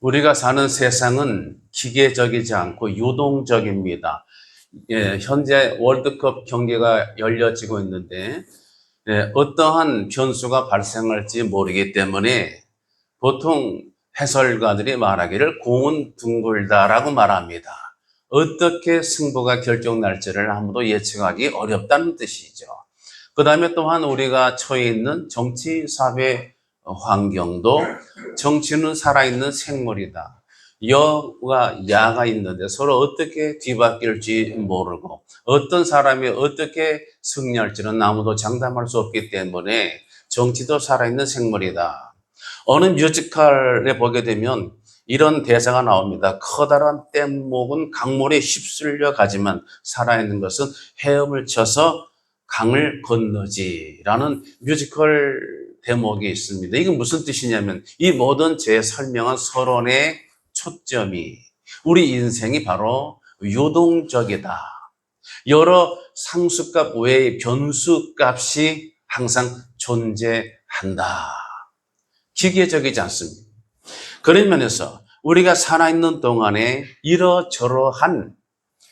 우리가 사는 세상은 기계적이지 않고 유동적입니다. 현재 월드컵 경기가 열려지고 있는데 어떠한 변수가 발생할지 모르기 때문에 보통 해설가들이 말하기를 공은 둥글다라고 말합니다. 어떻게 승부가 결정날지를 아무도 예측하기 어렵다는 뜻이죠. 그 다음에 또한 우리가 처해 있는 정치, 사회 환경도 정치는 살아있는 생물이다. 여와 야가 있는데 서로 어떻게 뒤바뀔지 모르고 어떤 사람이 어떻게 승리할지는 아무도 장담할 수 없기 때문에 정치도 살아있는 생물이다. 어느 뮤지컬에 보게 되면 이런 대사가 나옵니다. 커다란 뗏목은 강물에 휩쓸려 가지만 살아있는 것은 헤엄을 쳐서 강을 건너지라는 뮤지컬 대목이 있습니다. 이건 무슨 뜻이냐면 이 모든 제 설명한 서론의 초점이 우리 인생이 바로 유동적이다. 여러 상수값 외의 변수값이 항상 존재한다. 기계적이지 않습니다. 그런 면에서 우리가 살아있는 동안에 이러저러한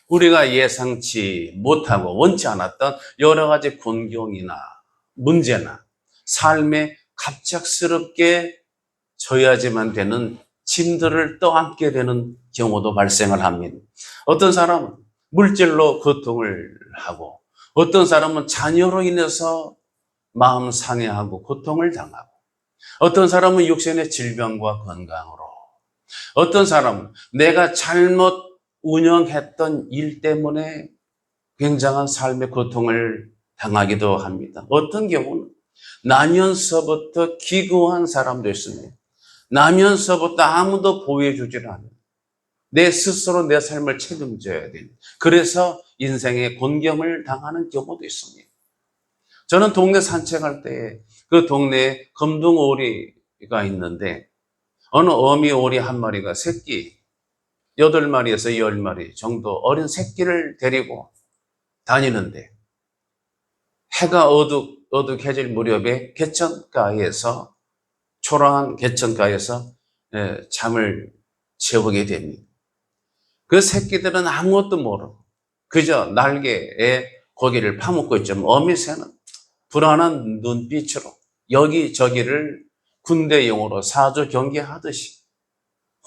우리가 예상치 못하고 원치 않았던 여러 가지 곤경이나 문제나 삶에 갑작스럽게 져야지만 되는 짐들을 떠안게 되는 경우도 발생을 합니다. 어떤 사람은 물질로 고통을 하고 어떤 사람은 자녀로 인해서 마음 상해하고 고통을 당하고 어떤 사람은 육신의 질병과 건강으로 어떤 사람은 내가 잘못 운영했던 일 때문에 굉장한 삶의 고통을 당하기도 합니다. 어떤 경우는 나면서부터 기구한 사람도 있습니다. 나면서부터 아무도 보호해주질 않아요. 내 스스로 내 삶을 책임져야 됩니다. 그래서 인생의 곤경을 당하는 경우도 있습니다. 저는 동네 산책할 때 그 동네에 검둥오리가 있는데 어느 어미 오리 한 마리가 새끼 8마리에서 10마리 정도 어린 새끼를 데리고 다니는데 해가 어둑해질 무렵에 개천가에서 초라한 개천가에서 잠을 재우게 됩니다. 그 새끼들은 아무것도 모르고 그저 날개에 고기를 파묻고 있지만 어미새는 불안한 눈빛으로 여기저기를 군대용으로 사조 경계하듯이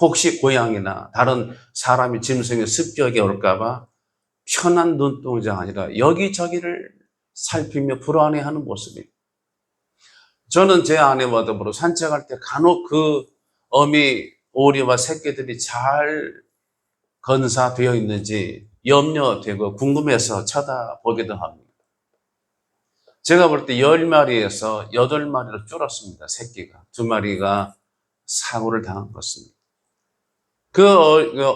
혹시 고양이나 다른 사람이 짐승이 습격에 올까봐 편한 눈동자가 아니라 여기저기를 살피며 불안해하는 모습입니다. 저는 제 아내와 더불어 산책할 때 간혹 그 어미 오리와 새끼들이 잘 건사되어 있는지 염려되고 궁금해서 쳐다보기도 합니다. 제가 볼 때 10마리에서 8마리로 줄었습니다. 새끼가. 2마리가 사고를 당한 것입니다. 그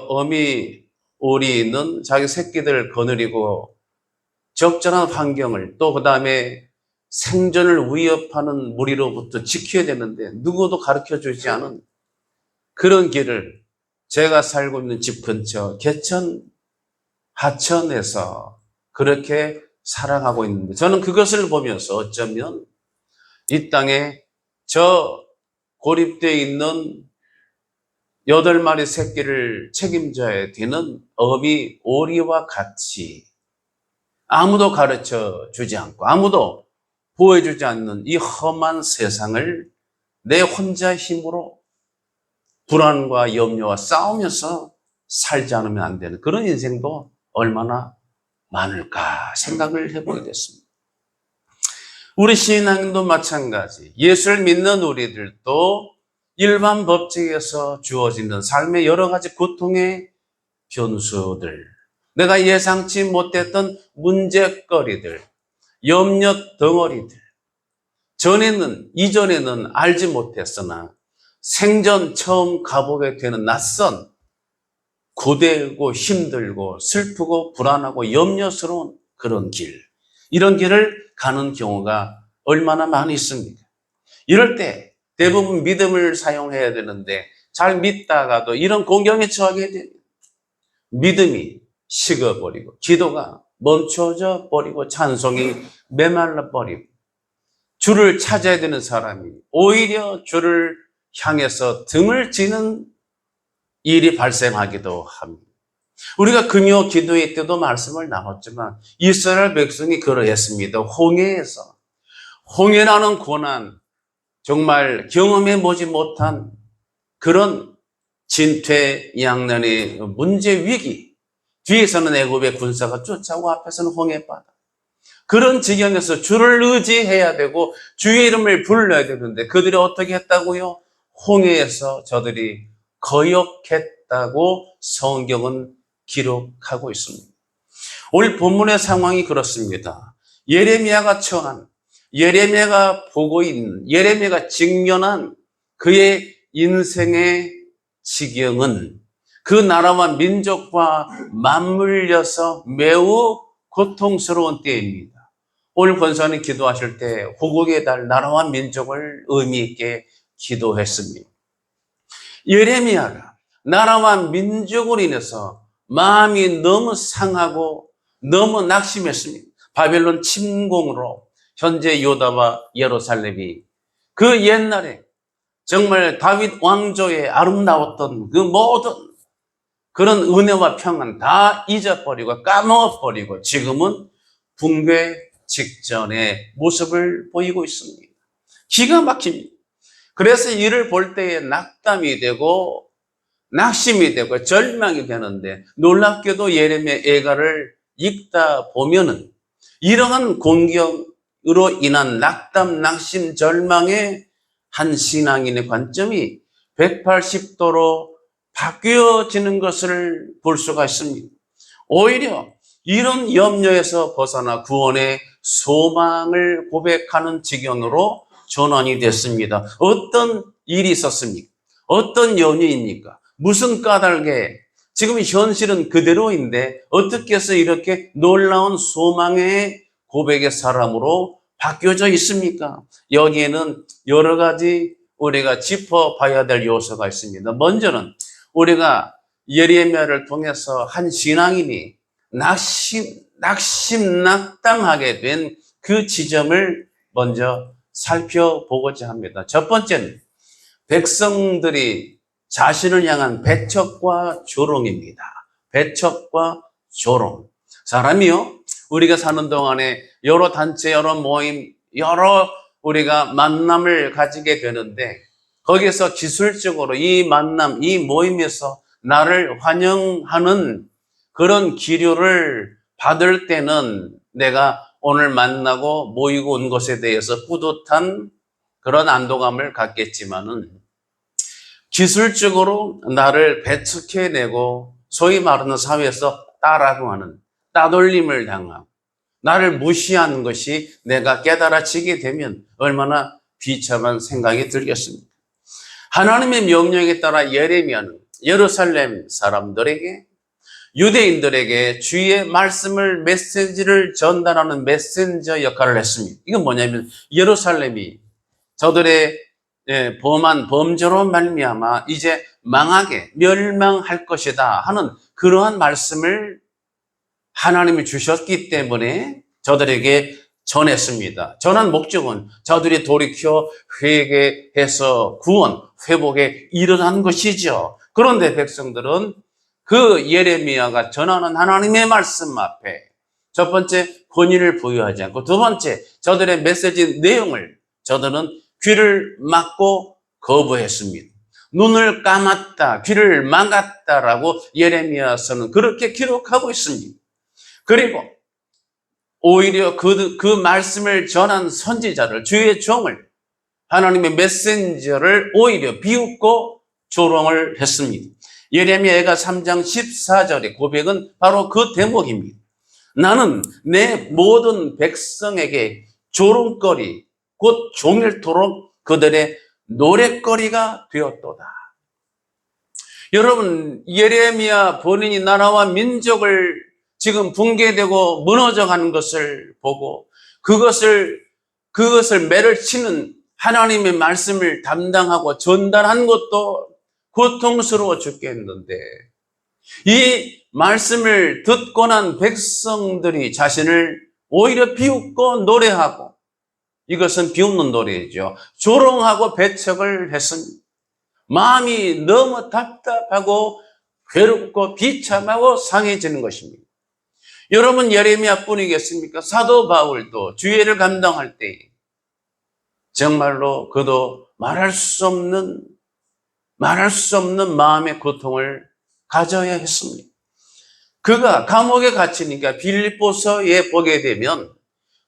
어미 오리는 자기 새끼들을 거느리고 적절한 환경을 또 그다음에 생존을 위협하는 무리로부터 지켜야 되는데 누구도 가르쳐주지 않은 그런 길을 제가 살고 있는 집 근처 개천 하천에서 그렇게 살아가고 있는데 저는 그것을 보면서 어쩌면 이 땅에 저 고립되어 있는 8마리 새끼를 책임져야 되는 어미 오리와 같이 아무도 가르쳐 주지 않고 아무도 보호해주지 않는 이 험한 세상을 내 혼자 힘으로 불안과 염려와 싸우면서 살지 않으면 안 되는 그런 인생도 얼마나 많을까 생각을 해보게 됐습니다. 우리 신앙도 마찬가지. 예수를 믿는 우리들도 일반 법칙에서 주어지는 삶의 여러 가지 고통의 변수들, 내가 예상치 못했던 문제거리들, 염려 덩어리들, 이전에는 알지 못했으나 생전 처음 가보게 되는 낯선 고되고 힘들고 슬프고 불안하고 염려스러운 그런 길, 이런 길을 가는 경우가 얼마나 많이 있습니까? 이럴 때 대부분 믿음을 사용해야 되는데 잘 믿다가도 이런 공경에 처하게 됩니다. 믿음이 식어버리고 기도가 멈춰져 버리고 찬송이 메말라 버리고 주를 찾아야 되는 사람이 오히려 주를 향해서 등을 지는 일이 발생하기도 합니다. 우리가 금요 기도회 때도 말씀을 나눴지만 이스라엘 백성이 그러했습니다. 홍해에서 홍해라는 고난, 정말 경험해 보지 못한 그런 진퇴양난의 문제 위기, 뒤에서는 애굽의 군사가 쫓아오고 앞에서는 홍해바다, 그런 지경에서 주를 의지해야 되고 주의 이름을 불러야 되는데 그들이 어떻게 했다고요? 홍해에서 저들이 거역했다고 성경은 기록하고 있습니다. 오늘 본문의 상황이 그렇습니다. 예레미야가 처한, 예레미야가 보고 있는, 예레미야가 직면한 그의 인생의 지경은 그 나라와 민족과 맞물려서 매우 고통스러운 때입니다. 오늘 권사님 기도하실 때 호국의 달, 나라와 민족을 의미 있게 기도했습니다. 예레미야가 나라와 민족으로 인해서 마음이 너무 상하고 너무 낙심했습니다. 바벨론 침공으로 현재 유다와 예루살렘이 그 옛날에 정말 다윗 왕조의 아름다웠던 그 모든 그런 은혜와 평안 다 잊어버리고 까먹어버리고 지금은 붕괴 직전의 모습을 보이고 있습니다. 기가 막힙니다. 그래서 이를 볼 때에 낙담이 되고 낙심이 되고 절망이 되는데 놀랍게도 예레미야 애가를 읽다 보면은 이러한 공경으로 인한 낙담, 낙심, 절망의 한 신앙인의 관점이 180도로 바뀌어지는 것을 볼 수가 있습니다. 오히려 이런 염려에서 벗어나 구원의 소망을 고백하는 지경으로 전환이 됐습니다. 어떤 일이 있었습니까? 어떤 연유입니까? 무슨 까닭에 지금 현실은 그대로인데 어떻게 해서 이렇게 놀라운 소망의 고백의 사람으로 바뀌어져 있습니까? 여기에는 여러 가지 우리가 짚어봐야 될 요소가 있습니다. 먼저는 우리가 예레미야를 통해서 한 신앙인이 낙담하게 된 그 지점을 먼저 살펴보고자 합니다. 첫 번째는 백성들이 자신을 향한 배척과 조롱입니다. 배척과 조롱. 사람이요, 우리가 사는 동안에 여러 단체, 여러 모임, 여러 우리가 만남을 가지게 되는데 거기에서 기술적으로 이 만남, 이 모임에서 나를 환영하는 그런 기류를 받을 때는 내가 오늘 만나고 모이고 온 것에 대해서 뿌듯한 그런 안도감을 갖겠지만은 기술적으로 나를 배척해내고 소위 말하는 사회에서 따라고 하는 따돌림을 당하고 나를 무시하는 것이 내가 깨달아지게 되면 얼마나 비참한 생각이 들겠습니까? 하나님의 명령에 따라 예레미야는 예루살렘 사람들에게, 유대인들에게 주의 말씀을, 메시지를 전달하는 메신저 역할을 했습니다. 이건 뭐냐면 예루살렘이 저들의 범한 범죄로 말미암아 이제 망하게 멸망할 것이다 하는 그러한 말씀을 하나님이 주셨기 때문에 저들에게 전했습니다. 전한 목적은 저들이 돌이켜 회개해서 구원, 회복에 일어난 것이죠. 그런데 백성들은 그 예레미야가 전하는 하나님의 말씀 앞에 첫 번째 권위를 부여하지 않고 두 번째 저들의 메시지 내용을 저들은 귀를 막고 거부했습니다. 눈을 감았다, 귀를 막았다라고 예레미야서는 그렇게 기록하고 있습니다. 그리고 오히려 그 말씀을 전한 선지자를, 주의 종을, 하나님의 메신저를 오히려 비웃고 조롱을 했습니다. 예레미야가 3장 14절의 고백은 바로 그 대목입니다. 나는 내 모든 백성에게 조롱거리, 곧 종일토록 그들의 노랫거리가 되었도다. 여러분, 예레미야 본인이 나라와 민족을 지금 붕괴되고 무너져가는 것을 보고 그것을 매를 치는 하나님의 말씀을 담당하고 전달한 것도 고통스러워 죽겠는데 이 말씀을 듣고 난 백성들이 자신을 오히려 비웃고 노래하고, 이것은 비웃는 노래이죠. 조롱하고 배척을 했습니다. 마음이 너무 답답하고 괴롭고 비참하고 상해지는 것입니다. 여러분 예레미야 뿐이겠습니까? 사도 바울도 주의를 감당할 때 정말로 그도 말할 수 없는 마음의 고통을 가져야 했습니다. 그가 감옥에 갇히니까 빌립보서에 보게 되면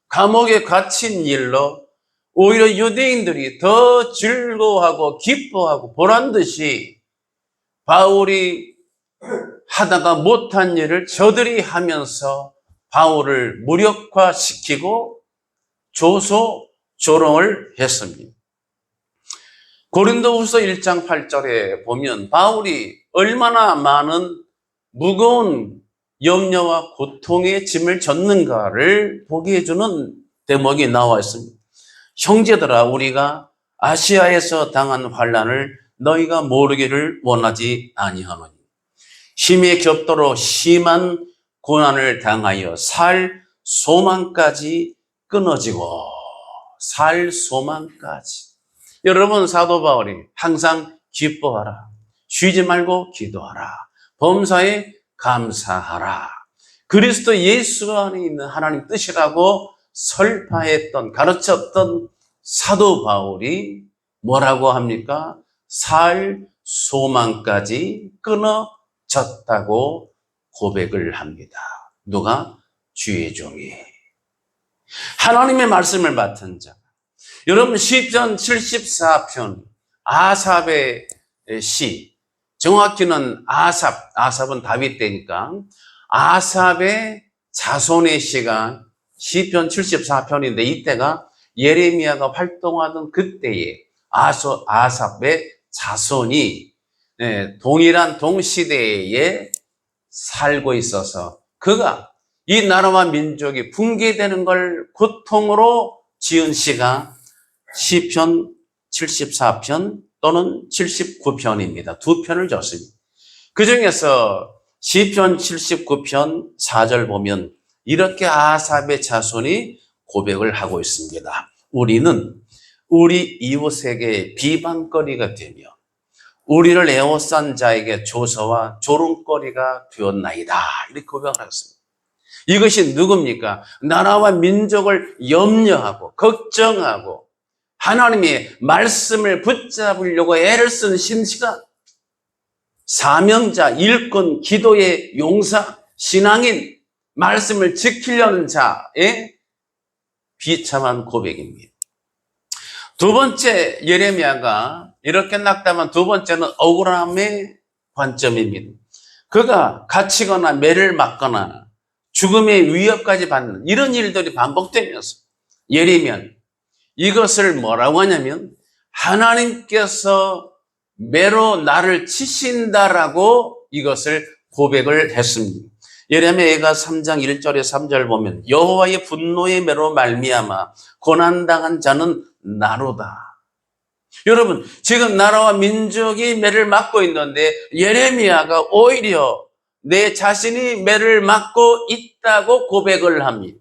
감옥에 갇힌 일로 오히려 유대인들이 더 즐거워하고 기뻐하고 보란듯이 바울이 하다가 못한 일을 저들이 하면서 바울을 무력화시키고 조롱을 했습니다. 고린도후서 1장 8절에 보면 바울이 얼마나 많은 무거운 염려와 고통의 짐을 졌는가를 보게 해주는 대목이 나와 있습니다. 형제들아, 우리가 아시아에서 당한 환난을 너희가 모르기를 원하지 아니하노니 힘에 겹도록 심한 고난을 당하여 살 소망까지 끊어지고 살 소망까지. 여러분, 사도 바울이 항상 기뻐하라, 쉬지 말고 기도하라, 범사에 감사하라, 그리스도 예수 안에 있는 하나님 뜻이라고 설파했던, 가르쳤던 사도 바울이 뭐라고 합니까? 살 소망까지 끊어졌다고 고백을 합니다. 누가? 주의 종이. 하나님의 말씀을 맡은 자. 여러분, 시편 74편 아삽의 시, 정확히는 아삽은 다윗 때니까 아삽의 자손의 시가 시편 74편인데 이때가 예레미야가 활동하던 그때에 아삽의 자손이 동일한 동시대에 살고 있어서 그가 이 나라와 민족이 붕괴되는 걸 고통으로 지은 시가 시편 74편 또는 79편입니다. 두 편을 줬습니다. 그 중에서 시편 79편 4절 보면 이렇게 아삽의 자손이 고백을 하고 있습니다. 우리는 우리 이웃에게 비방거리가 되며 우리를 에워싼 자에게 조서와 조롱거리가 되었나이다. 이렇게 고백을 하셨습니다. 이것이 누굽니까? 나라와 민족을 염려하고 걱정하고 하나님의 말씀을 붙잡으려고 애를 쓴 신시가 사명자, 일꾼, 기도의 용사, 신앙인, 말씀을 지키려는 자의 비참한 고백입니다. 두 번째, 예레미야가 이렇게 낙담한 두 번째는 억울함의 관점입니다. 그가 갇히거나 매를 맞거나 죽음의 위협까지 받는 이런 일들이 반복되면서 예레미야는 이것을 뭐라고 하냐면 하나님께서 매로 나를 치신다라고 이것을 고백을 했습니다. 예레미야가 3장 1절에 3절 보면 여호와의 분노의 매로 말미암아 고난당한 자는 나로다. 여러분, 지금 나라와 민족이 매를 맞고 있는데 예레미야가 오히려 내 자신이 매를 맞고 있다고 고백을 합니다.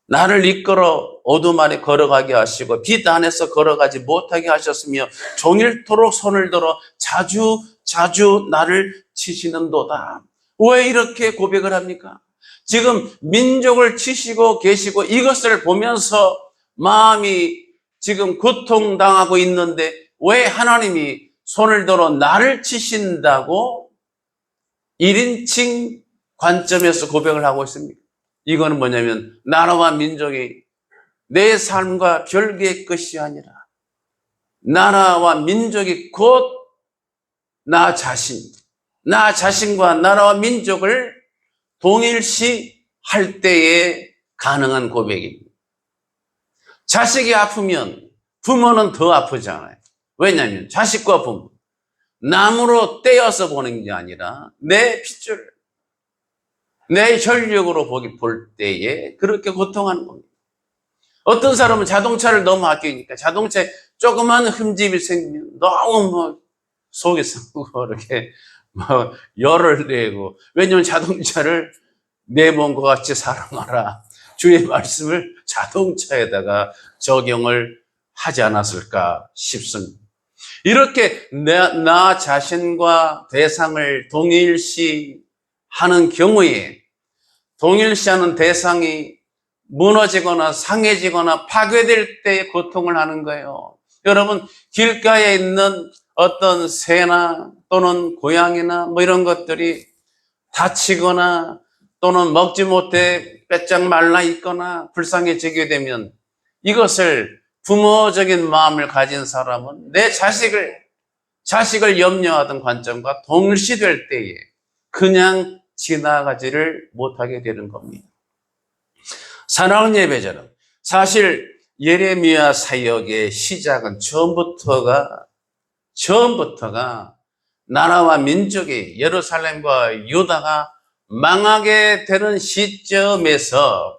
나를 이끌어 어둠 안에 걸어가게 하시고 빛 안에서 걸어가지 못하게 하셨으며 종일토록 손을 들어 자주 나를 치시는도다. 왜 이렇게 고백을 합니까? 지금 민족을 치시고 계시고 이것을 보면서 마음이 지금 고통당하고 있는데 왜 하나님이 손을 들어 나를 치신다고 1인칭 관점에서 고백을 하고 있습니까? 이거는 뭐냐면 나라와 민족이 내 삶과 별개의 것이 아니라 나라와 민족이 곧 나 자신과 나라와 민족을 동일시 할 때에 가능한 고백입니다. 자식이 아프면 부모는 더 아프잖아요. 왜냐하면 자식과 부모 남으로 떼어서 보는 게 아니라 내 핏줄, 내 혈육으로 볼 때에 그렇게 고통하는 겁니다. 어떤 사람은 자동차를 너무 아끼니까 자동차에 조그만 흠집이 생기면 너무 속이 상하고 이렇게 열을 내고, 왜냐하면 자동차를 내 몸과 같이 사랑하라 주의 말씀을 자동차에다가 적용을 하지 않았을까 싶습니다. 이렇게 나 자신과 대상을 동일시하는 경우에 동일시하는 대상이 무너지거나 상해지거나 파괴될 때 고통을 하는 거예요. 여러분, 길가에 있는 어떤 새나 또는 고양이나 뭐 이런 것들이 다치거나 또는 먹지 못해 빼짝 말라 있거나 불쌍해지게 되면 이것을 부모적인 마음을 가진 사람은 내 자식을 염려하던 관점과 동일시될 때에 그냥 지나가지를 못하게 되는 겁니다. 사랑하는 예배자는 사실 예레미야 사역의 시작은 처음부터가 나라와 민족이 예루살렘과 유다가 망하게 되는 시점에서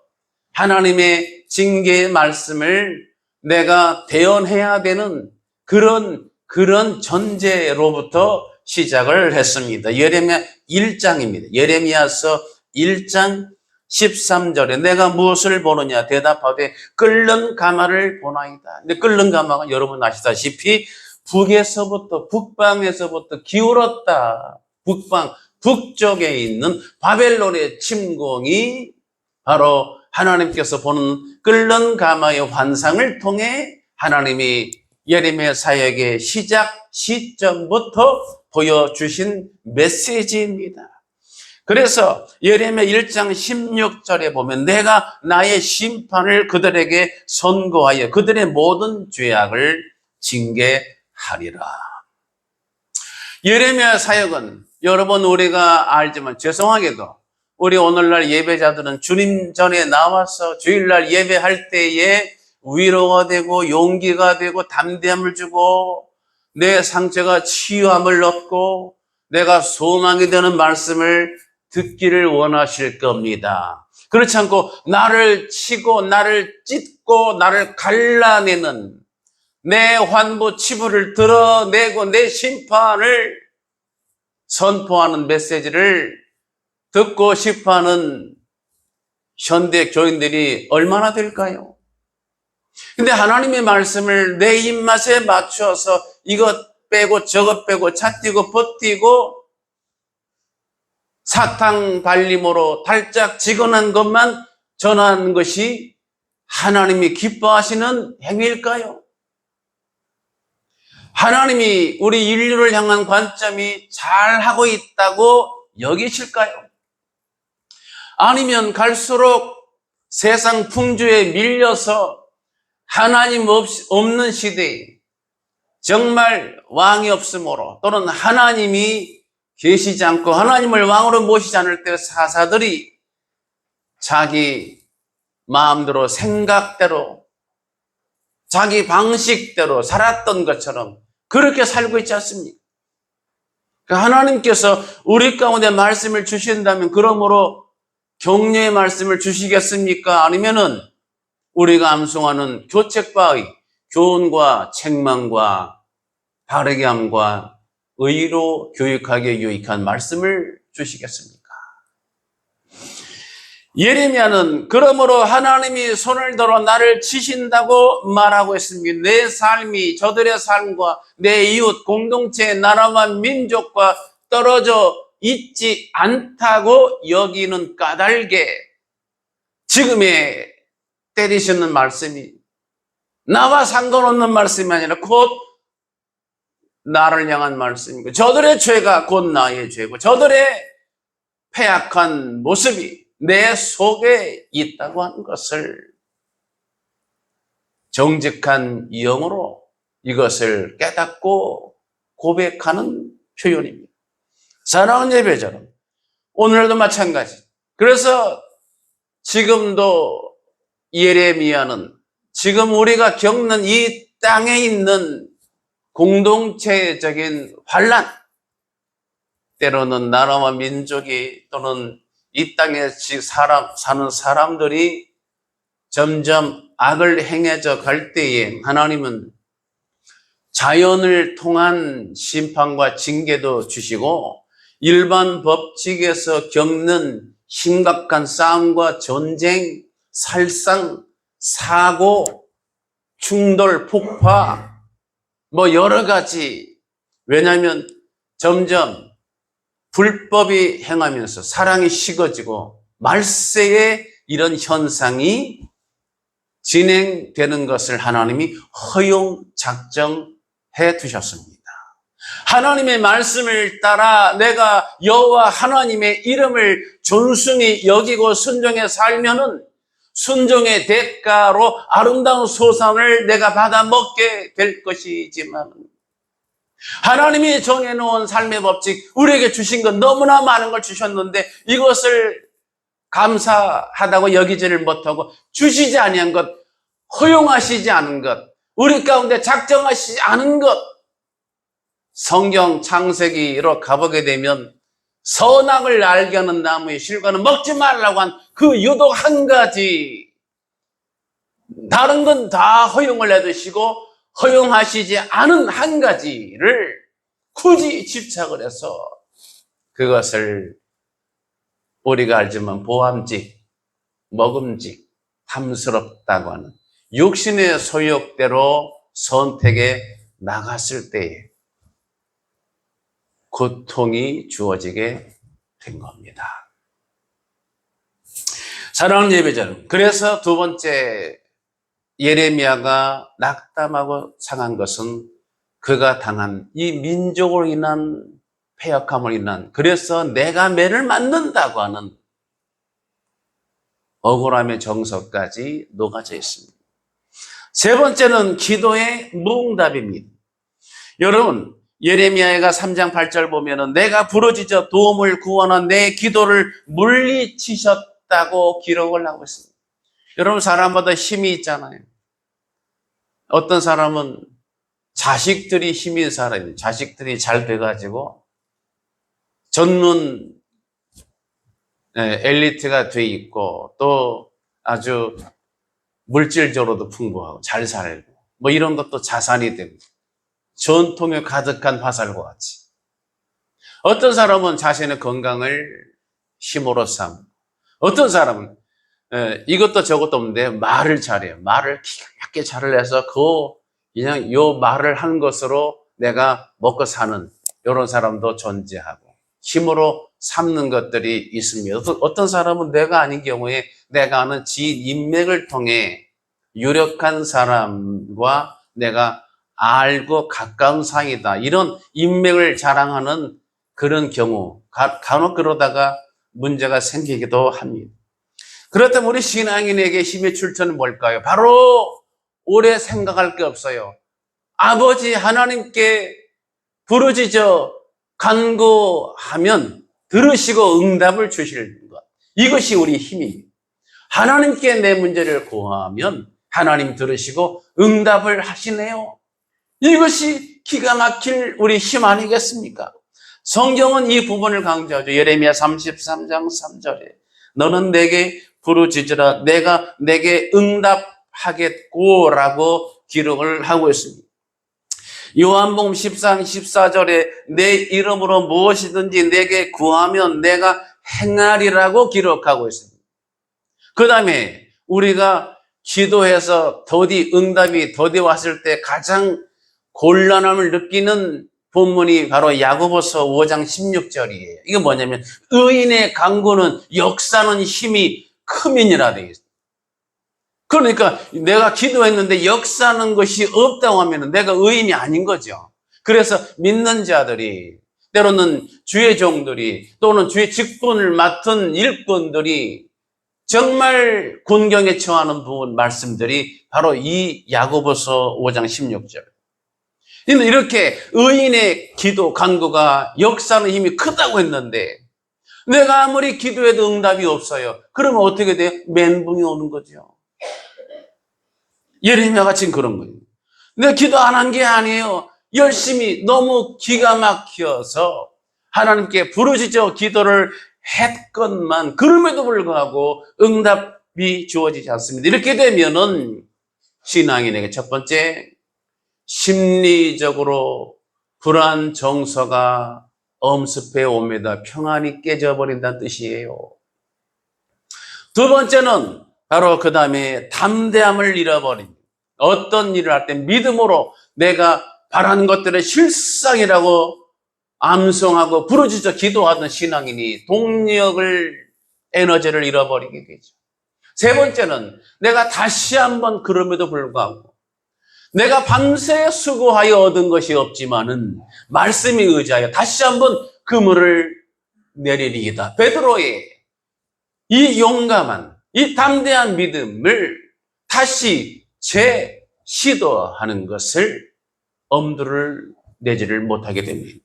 하나님의 징계의 말씀을 내가 대언해야 되는 그런 전제로부터 시작을 했습니다. 예레미야 1장입니다. 예레미야서 1장 13절에 내가 무엇을 보느냐 대답하되 끓는 가마를 보나이다. 근데 끓는 가마가 여러분 아시다시피 북방에서부터 기울었다. 북쪽에 있는 바벨론의 침공이 바로 하나님께서 보는 끓는 가마의 환상을 통해 하나님이 예레미야 사역의 시작 시점부터 보여주신 메시지입니다. 그래서 예레미야 1장 16절에 보면 내가 나의 심판을 그들에게 선고하여 그들의 모든 죄악을 징계하리라. 예레미야 사역은 여러분 우리가 알지만 죄송하게도 우리 오늘날 예배자들은 주님 전에 나와서 주일날 예배할 때에 위로가 되고 용기가 되고 담대함을 주고 내 상처가 치유함을 얻고 내가 소망이 되는 말씀을 듣기를 원하실 겁니다. 그렇지 않고 나를 치고 나를 찢고 나를 갈라내는 내 환부 치부를 드러내고 내 심판을 선포하는 메시지를 듣고 싶어하는 현대 교인들이 얼마나 될까요? 근데 하나님의 말씀을 내 입맛에 맞춰서 이것 빼고 저것 빼고 차 띄고 버티고 사탕 발림으로 달짝지근한 것만 전하는 것이 하나님이 기뻐하시는 행위일까요? 하나님이 우리 인류를 향한 관점이 잘하고 있다고 여기실까요? 아니면 갈수록 세상 풍조에 밀려서 하나님 없는 시대에 정말 왕이 없으므로 또는 하나님이 계시지 않고 하나님을 왕으로 모시지 않을 때 사사들이 자기 마음대로 생각대로 자기 방식대로 살았던 것처럼 그렇게 살고 있지 않습니까? 하나님께서 우리 가운데 말씀을 주신다면 그러므로 격려의 말씀을 주시겠습니까? 아니면은 우리가 암송하는 교책바의 교훈과 책망과 바르게 함과 의로 교육하게 유익한 말씀을 주시겠습니까? 예레미야는 그러므로 하나님이 손을 들어 나를 치신다고 말하고 있습니다. 내 삶이 저들의 삶과 내 이웃 공동체 나라와 민족과 떨어져 있지 않다고 여기는 까닭에 지금의 때리시는 말씀이 나와 상관없는 말씀이 아니라 곧 나를 향한 말씀이고 저들의 죄가 곧 나의 죄고 저들의 패악한 모습이 내 속에 있다고 하는 것을 정직한 영으로 이것을 깨닫고 고백하는 표현입니다. 사랑하는 예배자는 오늘도 마찬가지. 그래서 지금도 예레미야는 지금 우리가 겪는 이 땅에 있는 공동체적인 환란, 때로는 나라와 민족이 또는 이 땅에 사는 사람들이 점점 악을 행해져 갈 때에 하나님은 자연을 통한 심판과 징계도 주시고 일반 법칙에서 겪는 심각한 싸움과 전쟁, 살상, 사고, 충돌, 폭파 뭐 여러 가지. 왜냐하면 점점 불법이 행하면서 사랑이 식어지고 말세에 이런 현상이 진행되는 것을 하나님이 허용 작정해 두셨습니다. 하나님의 말씀을 따라 내가 여호와 하나님의 이름을 존중히 여기고 순종해 살면은 순종의 대가로 아름다운 소산을 내가 받아 먹게 될 것이지만 하나님이 정해놓은 삶의 법칙, 우리에게 주신 것 너무나 많은 걸 주셨는데 이것을 감사하다고 여기지를 못하고 주시지 아니한 것, 허용하시지 않은 것, 우리 가운데 작정하시지 않은 것, 성경 창세기로 가보게 되면 선악을 알게 하는 나무의 실과는 먹지 말라고 한 그 유독 한 가지, 다른 건 다 허용을 해두시고 허용하시지 않은 한 가지를 굳이 집착을 해서 그것을 우리가 알지만 보암직, 먹음직, 탐스럽다고 하는 육신의 소욕대로 선택에 나갔을 때에 고통이 주어지게 된 겁니다. 사랑하는 예배자는 그래서 두 번째 예레미야가 낙담하고 상한 것은 그가 당한 이 민족으로 인한 패역함을 인한 그래서 내가 매를 맞는다고 하는 억울함의 정서까지 녹아져 있습니다. 세 번째는 기도의 무응답입니다. 여러분 예레미야가 3장 8절 보면은 내가 부르짖어 도움을 구하는 내 기도를 물리치셨다고 기록을 하고 있습니다. 여러분 사람마다 힘이 있잖아요. 어떤 사람은 자식들이 힘인 사람이에요. 자식들이 잘 돼가지고 전문 엘리트가 돼 있고 또 아주 물질적으로도 풍부하고 잘 살고 뭐 이런 것도 자산이 됩니다. 전통에 가득한 화살과 같이. 어떤 사람은 자신의 건강을 힘으로 삼고 어떤 사람은 이것도 저것도 없는데 말을 잘해요. 말을 기가 막히게 잘을 해서 그냥 요 말을 하는 것으로 내가 먹고 사는 이런 사람도 존재하고 힘으로 삼는 것들이 있습니다. 어떤 사람은 내가 아닌 경우에 내가 아는 지인 인맥을 통해 유력한 사람과 내가 알고 가까운 사이다. 이런 인맥을 자랑하는 그런 경우 간혹 그러다가 문제가 생기기도 합니다. 그렇다면 우리 신앙인에게 힘의 출처는 뭘까요? 바로 오래 생각할 게 없어요. 아버지 하나님께 부르짖어 간구하면 들으시고 응답을 주실 것. 이것이 우리 힘입니다. 하나님께 내 문제를 고하면 하나님 들으시고 응답을 하시네요. 이것이 기가 막힐 우리 힘 아니겠습니까? 성경은 이 부분을 강조하죠. 예레미야 33장 3절에 너는 내게 부르짖으라 내가 내게 응답하겠고라고 기록을 하고 있습니다. 요한복음 10장 14절에 내 이름으로 무엇이든지 내게 구하면 내가 행하리라고 기록하고 있습니다. 그 다음에 우리가 기도해서 응답이 더디 왔을 때 가장 곤란함을 느끼는 본문이 바로 야고보서 5장 16절이에요. 이게 뭐냐면 의인의 간구는 역사는 힘이 크민이라 되어 있어요. 그러니까 내가 기도했는데 역사하는 것이 없다고 하면 내가 의인이 아닌 거죠. 그래서 믿는 자들이 때로는 주의 종들이 또는 주의 직분을 맡은 일꾼들이 정말 곤경에 처하는 부분 말씀들이 바로 이 야고보서 5장 16절. 이렇게 의인의 기도, 간구가 역사하는 힘이 크다고 했는데 내가 아무리 기도해도 응답이 없어요. 그러면 어떻게 돼요? 멘붕이 오는 거죠. 예레미야가 지금 그런 거예요. 내가 기도 안 한 게 아니에요. 열심히 너무 기가 막혀서 하나님께 부르짖어 기도를 했건만 그럼에도 불구하고 응답이 주어지지 않습니다. 이렇게 되면은 신앙인에게 첫 번째 심리적으로 불안 정서가 엄습해 옵니다. 평안이 깨져버린다는 뜻이에요. 두 번째는 바로 그 다음에 담대함을 잃어버립니다. 어떤 일을 할 때 믿음으로 내가 바라는 것들의 실상이라고 암송하고 부르짖어 기도하던 신앙인이 동력을, 에너지를 잃어버리게 되죠. 세 번째는 내가 다시 한번 그럼에도 불구하고 내가 밤새 수고하여 얻은 것이 없지만은 말씀에 의지하여 다시 한번 그물을 내리리이다. 베드로의 이 용감한, 이 담대한 믿음을 다시 재시도하는 것을 엄두를 내지를 못하게 됩니다.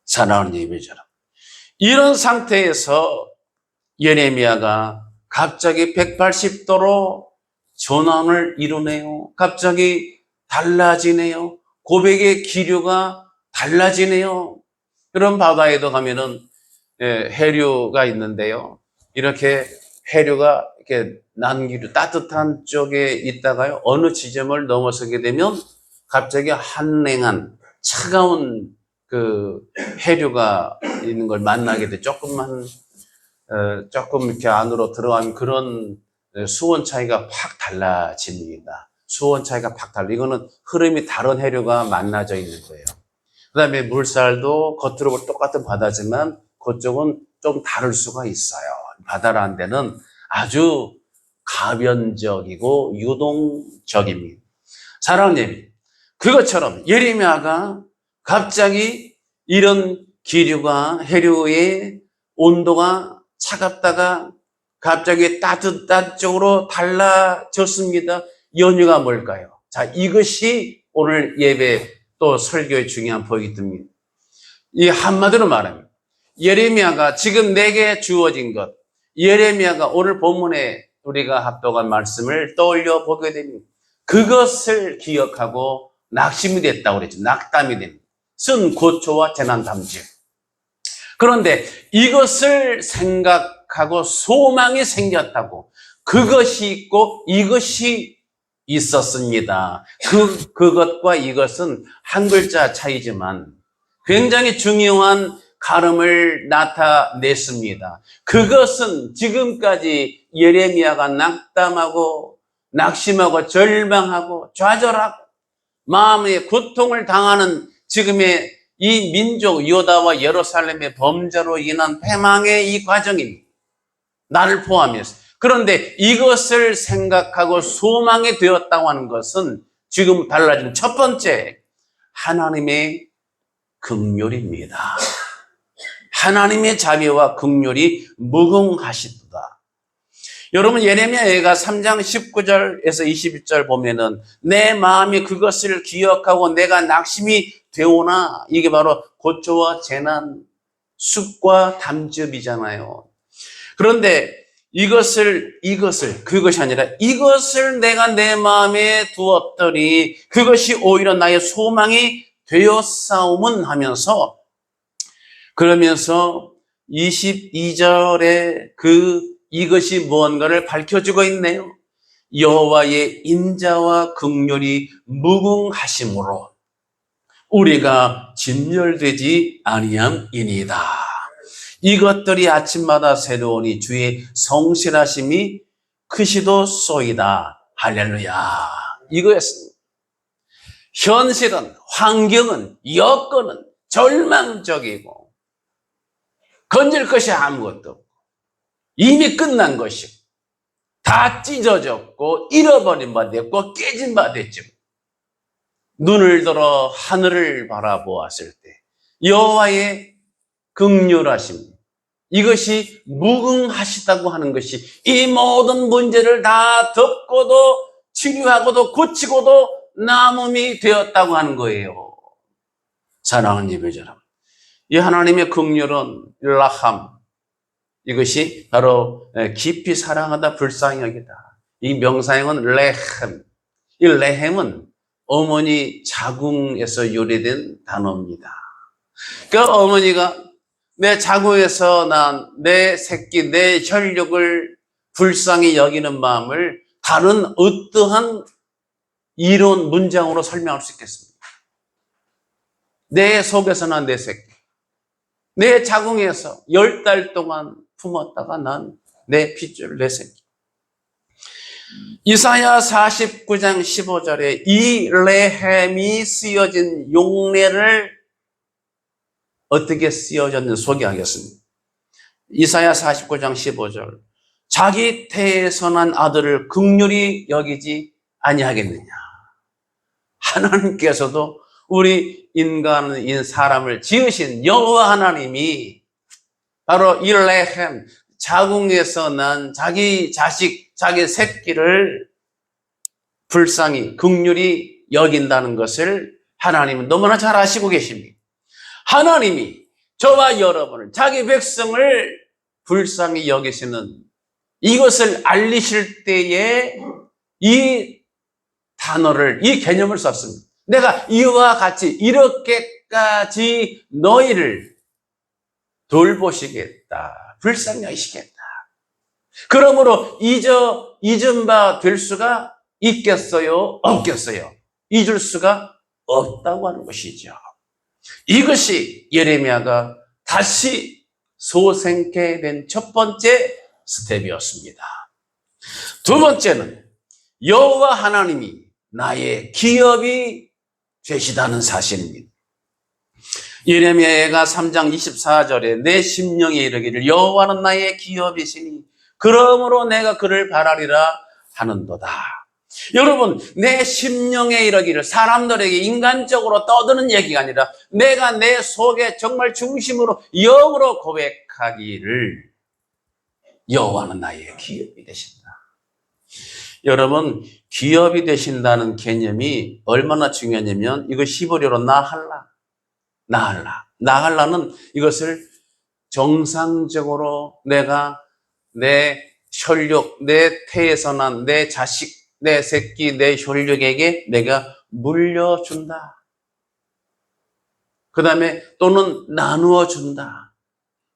사랑하는 예배자라, 이런 상태에서 예레미야가 갑자기 180도로 전환을 이루네요. 갑자기 달라지네요. 고백의 기류가 달라지네요. 그런 바다에도 가면은 해류가 있는데요. 이렇게 해류가 이렇게 난기류, 따뜻한 쪽에 있다가요, 어느 지점을 넘어서게 되면 갑자기 한랭한 차가운 그 해류가 있는 걸 만나게 돼. 조금 이렇게 안으로 들어가면 그런 수온 차이가 확 달라집니다. 수온 차이가 확 달라. 이거는 흐름이 다른 해류가 만나져 있는 거예요. 그 다음에 물살도 겉으로 보면 똑같은 바다지만 그쪽은 좀 다를 수가 있어요. 바다라는 데는 아주 가변적이고 유동적입니다. 사랑하는 예비, 그것처럼 예레미야가 갑자기 이런 기류가, 해류의 온도가 차갑다가 갑자기 따뜻한 쪽으로 달라졌습니다. 연유가 뭘까요? 자, 이것이 오늘 예배 또 설교의 중요한 포인트입니다. 이 한마디로 말하면 예레미야가 지금 내게 주어진 것, 예레미야가 오늘 본문에 우리가 합독한 말씀을 떠올려 보게 됩니다. 그것을 기억하고 낙심이 됐다고 그랬죠. 낙담이 됩니다. 쓴 고초와 재난 담지. 그런데 이것을 생각하고 소망이 생겼다고, 그것이 있고 이것이 있었습니다. 그것과 이것은 한 글자 차이지만 굉장히 중요한 가름을 나타냈습니다. 그것은 지금까지 예레미야가 낙담하고 낙심하고 절망하고 좌절하고 마음의 고통을 당하는 지금의 이 민족 유다와 예루살렘의 범죄로 인한 패망의 이 과정입니다. 나를 포함해서. 그런데 이것을 생각하고 소망이 되었다고 하는 것은 지금 달라진 첫 번째, 하나님의 긍휼입니다. 하나님의 자비와 긍휼이 무궁하시도다. 여러분, 예레미야가 3장 19절에서 21절 보면은 내 마음이 그것을 기억하고 내가 낙심이 되오나, 이게 바로 고초와 재난, 숙과 담즙이잖아요. 그런데 그것이 아니라 이것을 내가 내 마음에 두었더니 그것이 오히려 나의 소망이 되었사오문 하면서, 그러면서 22절에 이것이 무언가를 밝혀주고 있네요. 여호와의 인자와 긍휼이 무궁하심으로 우리가 진멸되지 아니함이니이다. 이것들이 아침마다 새로우니 주의 성실하심이 크시도소이다. 할렐루야. 이거였습니다. 현실은, 환경은, 여건은 절망적이고 건질 것이 아무것도 없고 이미 끝난 것이고 다 찢어졌고 잃어버린 바 됐고 깨진 바 됐죠. 눈을 들어 하늘을 바라보았을 때 여호와의 긍휼하심, 이것이 무궁하시다고 하는 것이 이 모든 문제를 다 덮고도 치료하고도 고치고도 남음이 되었다고 하는 거예요. 사랑하는 예배자 여러분, 이 하나님의 긍휼은 라함, 이것이 바로 깊이 사랑하다, 불쌍히 여기다. 이 명사형은 레헴. 이 레헴은 어머니 자궁에서 유래된 단어입니다. 그 어머니가 내 자궁에서 난 내 새끼, 내 혈육을 불쌍히 여기는 마음을 다른 어떠한 이론, 문장으로 설명할 수 있겠습니까? 내 속에서 난 내 새끼, 내 자궁에서 10달 동안 품었다가 난 내 핏줄, 내 새끼. 이사야 49장 15절에 이 레헴이 쓰여진 용례를 어떻게 쓰여졌는지 소개하겠습니다. 이사야 49장 15절. 자기 태에서 난 아들을 긍휼히 여기지 아니하겠느냐. 하나님께서도 우리 인간인 사람을 지으신 여호와 하나님이 바로 이 레헴, 자궁에서 난 자기 자식, 자기 새끼를 불쌍히 긍휼히 여긴다는 것을 하나님은 너무나 잘 아시고 계십니다. 하나님이 저와 여러분을, 자기 백성을 불쌍히 여기시는 이것을 알리실 때에 이 단어를, 이 개념을 썼습니다. 내가 이와 같이 이렇게까지 너희를 돌보시겠다, 불쌍히 여기시겠다. 그러므로 잊은 바 될 수가 있겠어요? 없겠어요? 잊을 수가 없다고 하는 것이죠. 이것이 예레미야가 다시 소생케 된 첫 번째 스텝이었습니다. 두 번째는 여호와 하나님이 나의 기업이 되시다는 사실입니다. 예레미야가 3장 24절에 내 심령에 이르기를 여호와는 나의 기업이시니 그러므로 내가 그를 바라리라 하는도다. 여러분, 내 심령에 이르기를, 사람들에게 인간적으로 떠드는 얘기가 아니라 내가 내 속에 정말 중심으로 영으로 고백하기를 여호와는 나의 기업이 되신다. 여러분, 기업이 되신다는 개념이 얼마나 중요하냐면 이거 히브리어로 나할라는 이것을 정상적으로 내가 내 혈육, 내 태에서 난 내 자식, 내 새끼, 내 혈육에게 내가 물려준다. 그 다음에 또는 나누어 준다.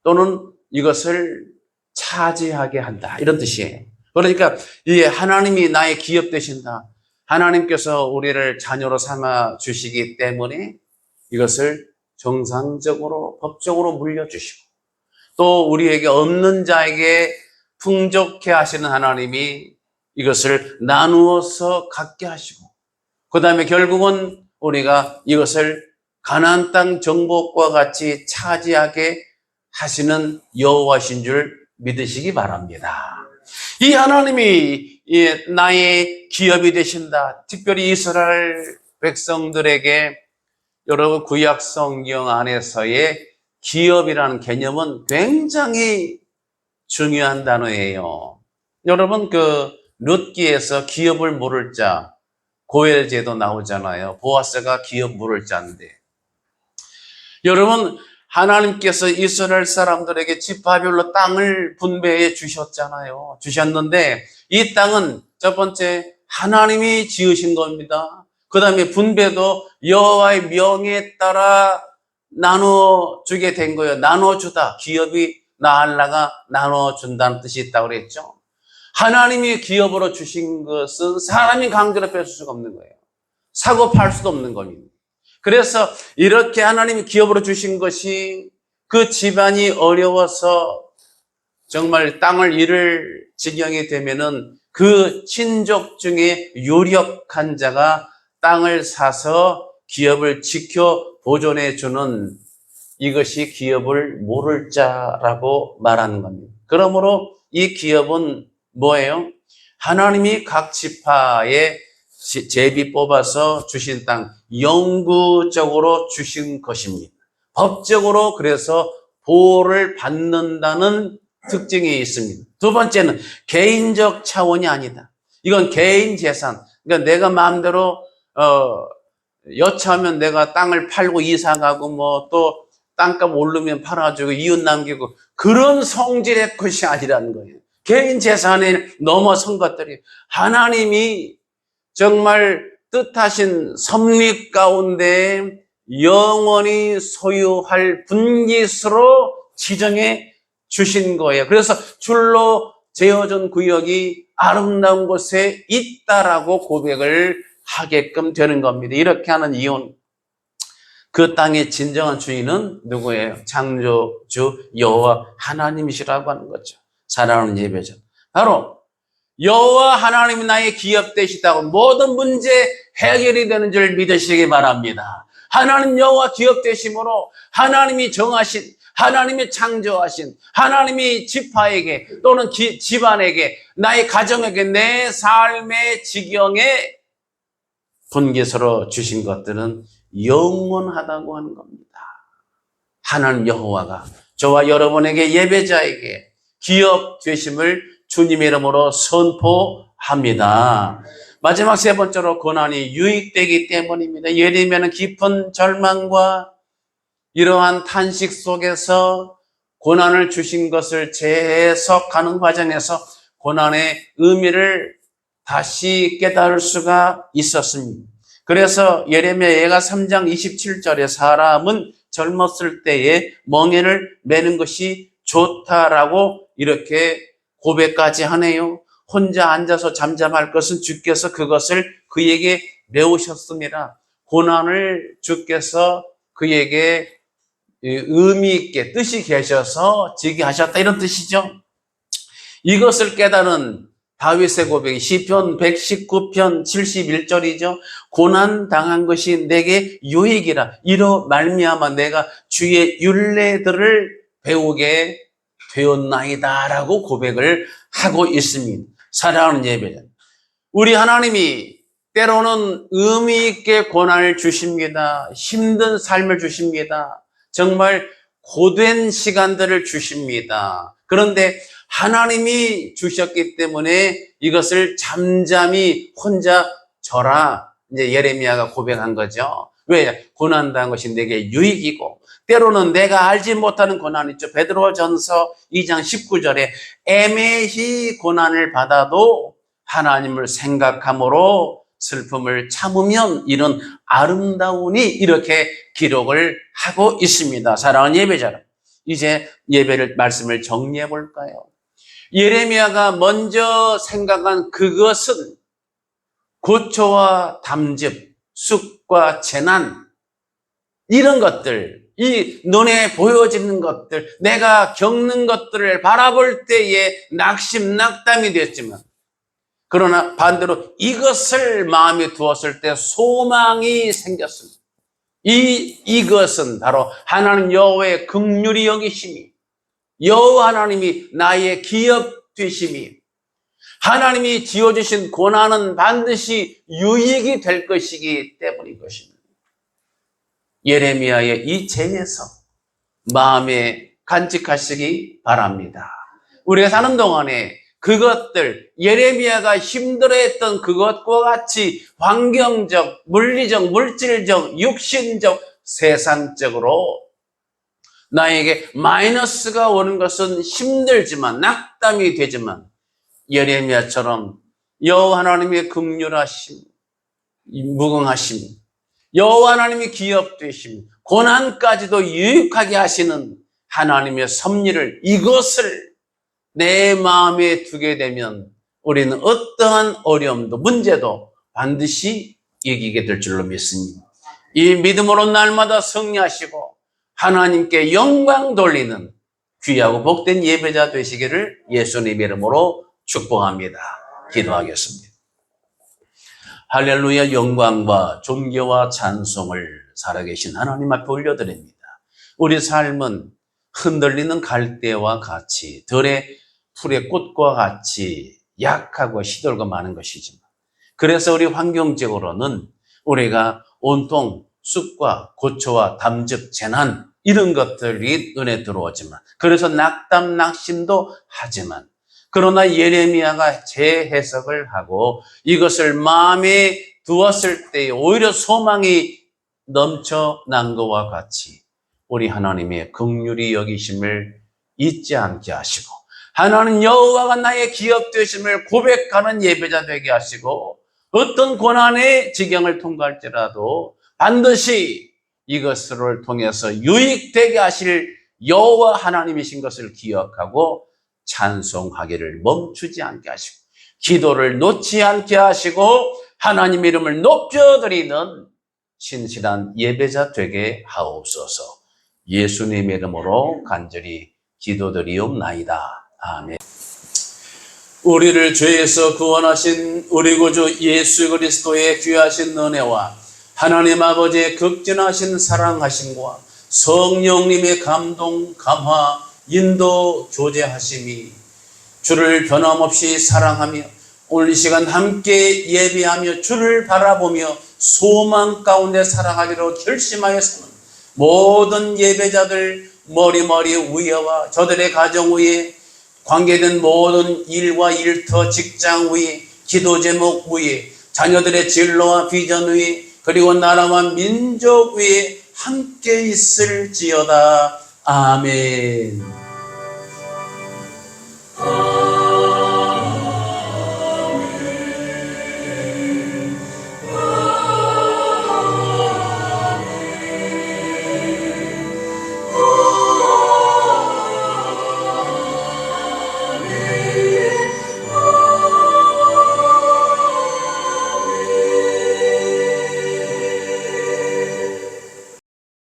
또는 이것을 차지하게 한다. 이런 뜻이에요. 그러니까 이 하나님이 나의 기업 되신다. 하나님께서 우리를 자녀로 삼아 주시기 때문에 이것을 정상적으로 법적으로 물려주시고 또 우리에게 없는 자에게 풍족해 하시는 하나님이 이것을 나누어서 갖게 하시고 그 다음에 결국은 우리가 이것을 가나안 땅 정복과 같이 차지하게 하시는 여호와신 줄 믿으시기 바랍니다. 이 하나님이 나의 기업이 되신다. 특별히 이스라엘 백성들에게 여러분 구약 성경 안에서의 기업이라는 개념은 굉장히 중요한 단어예요. 여러분 룻기에서 기업을 물을 자 고엘제도 나오잖아요. 보아스가 기업 물을 자인데 여러분 하나님께서 이스라엘 사람들에게 지파별로 땅을 분배해 주셨잖아요. 주셨는데 이 땅은 첫 번째 하나님이 지으신 겁니다. 그 다음에 분배도 여호와의 명에 따라 나눠주게 된 거예요. 나눠주다. 기업이 나할라가 나눠준다는 뜻이 있다고 그랬죠. 하나님이 기업으로 주신 것은 사람이 강제로 뺏을 수가 없는 거예요. 사고 팔 수도 없는 겁니다. 그래서 이렇게 하나님이 기업으로 주신 것이 그 집안이 어려워서 정말 땅을 잃을 지경이 되면은 그 친족 중에 유력한 자가 땅을 사서 기업을 지켜 보존해 주는 이것이 기업을 모를 자라고 말하는 겁니다. 그러므로 이 기업은 뭐예요? 하나님이 각 지파에 제비 뽑아서 주신 땅, 영구적으로 주신 것입니다. 법적으로 그래서 보호를 받는다는 특징이 있습니다. 두 번째는 개인적 차원이 아니다. 이건 개인 재산. 그러니까 내가 마음대로 여차하면 내가 땅을 팔고 이사 가고 뭐 또 땅값 오르면 팔아주고 이웃 남기고 그런 성질의 것이 아니라는 거예요. 개인 재산에 넘어선 것들이 하나님이 정말 뜻하신 섭리 가운데 영원히 소유할 분깃으로 지정해 주신 거예요. 그래서 줄로 재어준 구역이 아름다운 곳에 있다라고 고백을 하게끔 되는 겁니다. 이렇게 하는 이유는 그 땅의 진정한 주인은 누구예요? 창조주 여호와 하나님이시라고 하는 거죠. 사랑하는 예배자. 바로 여호와 하나님이 나의 기업 되시다고 모든 문제 해결이 되는 줄 믿으시기 바랍니다. 하나님 여호와 기업 되심으로 하나님이 정하신, 하나님이 창조하신, 하나님이 지파에게 또는 집안에게, 나의 가정에게, 내 삶의 지경에 분기서로 주신 것들은 영원하다고 하는 겁니다. 하나님 여호와가 저와 여러분에게, 예배자에게 기업 되심을 주님의 이름으로 선포합니다. 마지막 세 번째로 고난이 유익되기 때문입니다. 예레미야는 깊은 절망과 이러한 탄식 속에서 고난을 주신 것을 재해석하는 과정에서 고난의 의미를 다시 깨달을 수가 있었습니다. 그래서 예레미야 예가 3장 27절에 사람은 젊었을 때에 멍에를 매는 것이 좋다라고 이렇게 고백까지 하네요. 혼자 앉아서 잠잠할 것은 주께서 그것을 그에게 메우셨습니다. 고난을 주께서 그에게 의미 있게 뜻이 계셔서 지게 하셨다, 이런 뜻이죠. 이것을 깨달은 다윗의 고백이 시편 119편 71절이죠. 고난 당한 것이 내게 유익이라. 이로 말미암아 내가 주의 율례들을 배우게 되었나이다라고 고백을 하고 있습니다. 사랑하는 예배자, 우리 하나님이 때로는 의미 있게 고난을 주십니다. 힘든 삶을 주십니다. 정말 고된 시간들을 주십니다. 그런데 하나님이 주셨기 때문에 이것을 잠잠히 혼자 져라, 이제 예레미야가 고백한 거죠. 왜? 고난당한 것이 내게 유익이고, 때로는 내가 알지 못하는 고난 있죠. 베드로전서 2장 19절에 애매히 고난을 받아도 하나님을 생각함으로 슬픔을 참으면 이런 아름다우니, 이렇게 기록을 하고 있습니다. 사랑하는 예배자, 이제 말씀을 정리해 볼까요? 예레미야가 먼저 생각한 그것은 고초와 담즙, 쑥과 재난, 이런 것들, 이 눈에 보여지는 것들, 내가 겪는 것들을 바라볼 때에 낙심낙담이 됐지만, 그러나 반대로 이것을 마음에 두었을 때 소망이 생겼습니다. 이것은 바로 하나님 여호와의 긍휼히 여기심이, 여호와 하나님이 나의 기업 되심이, 하나님이 지어주신 고난은 반드시 유익이 될 것이기 때문인 것입니다. 예레미야의 이 재에서 마음에 간직하시기 바랍니다. 우리가 사는 동안에 그것들, 예레미야가 힘들어했던 그것과 같이 환경적, 물리적, 물질적, 육신적, 세상적으로 나에게 마이너스가 오는 것은 힘들지만, 낙담이 되지만, 예레미야처럼 여호와 하나님의 긍휼하심, 무궁하심, 여호와 하나님의 기업되심, 고난까지도 유익하게 하시는 하나님의 섭리를, 이것을 내 마음에 두게 되면 우리는 어떠한 어려움도, 문제도 반드시 이기게 될 줄로 믿습니다. 이 믿음으로 날마다 승리하시고 하나님께 영광 돌리는 귀하고 복된 예배자 되시기를 예수님의 이름으로 축복합니다. 기도하겠습니다. 할렐루야. 영광과 존귀와 찬송을 살아계신 하나님 앞에 올려드립니다. 우리 삶은 흔들리는 갈대와 같이, 들의 풀의 꽃과 같이 약하고 시들고 많은 것이지만, 그래서 우리 환경적으로는 우리가 온통 쑥과 고초와 담즙, 재난, 이런 것들이 눈에 들어오지만, 그래서 낙담, 낙심도 하지만, 그러나 예레미야가 재해석을 하고 이것을 마음에 두었을 때 오히려 소망이 넘쳐난 것과 같이 우리 하나님의 긍휼히 여기심을 잊지 않게 하시고, 하나님 여호와가 나의 기업 되심을 고백하는 예배자 되게 하시고, 어떤 고난의 지경을 통과할지라도 반드시 이것을 통해서 유익되게 하실 여호와 하나님이신 것을 기억하고 찬송하기를 멈추지 않게 하시고, 기도를 놓지 않게 하시고, 하나님 이름을 높여드리는 신실한 예배자 되게 하옵소서. 예수님의 이름으로 간절히 기도드리옵나이다. 아멘. 우리를 죄에서 구원하신 우리 구주 예수 그리스도의 귀하신 은혜와 하나님 아버지의 극진하신 사랑하심과 성령님의 감동, 감화, 인도, 교제하심이 주를 변함없이 사랑하며 오늘 이 시간 함께 예배하며 주를 바라보며 소망 가운데 살아가기로 결심하여 사는 모든 예배자들 머리 위에와 저들의 가정 위에 관계된 모든 일과 일터, 직장 위에, 기도 제목 위에, 자녀들의 진로와 비전 위에, 그리고 나라와 민족 위에 함께 있을지어다. 아멘.